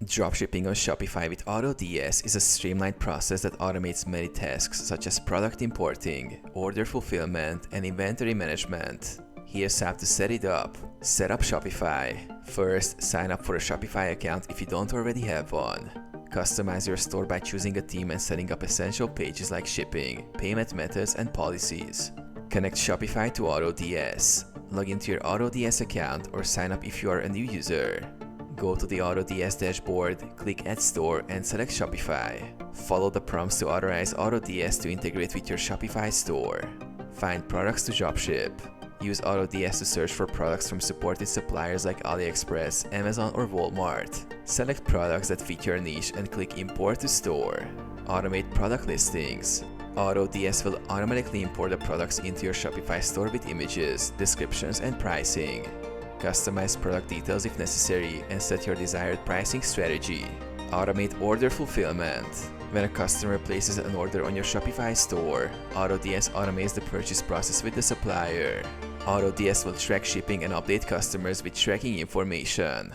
Dropshipping on Shopify with AutoDS is a streamlined process that automates many tasks such as product importing, order fulfillment, and inventory management. Here's how to set it up. Set up Shopify. First, sign up for a Shopify account if you don't already have one. Customize your store by choosing a theme and setting up essential pages like shipping, payment methods, and policies. Connect Shopify to AutoDS. Log into your AutoDS account or sign up if you are a new user. Go to the AutoDS dashboard, click Add Store, and select Shopify. Follow the prompts to authorize AutoDS to integrate with your Shopify store. Find products to dropship. Use AutoDS to search for products from supported suppliers like AliExpress, Amazon, or Walmart. Select products that fit your niche and click Import to Store. Automate product listings. AutoDS will automatically import the products into your Shopify store with images, descriptions, and pricing. Customize product details if necessary and set your desired pricing strategy. Automate order fulfillment. When a customer places an order on your Shopify store, AutoDS automates the purchase process with the supplier. AutoDS will track shipping and update customers with tracking information.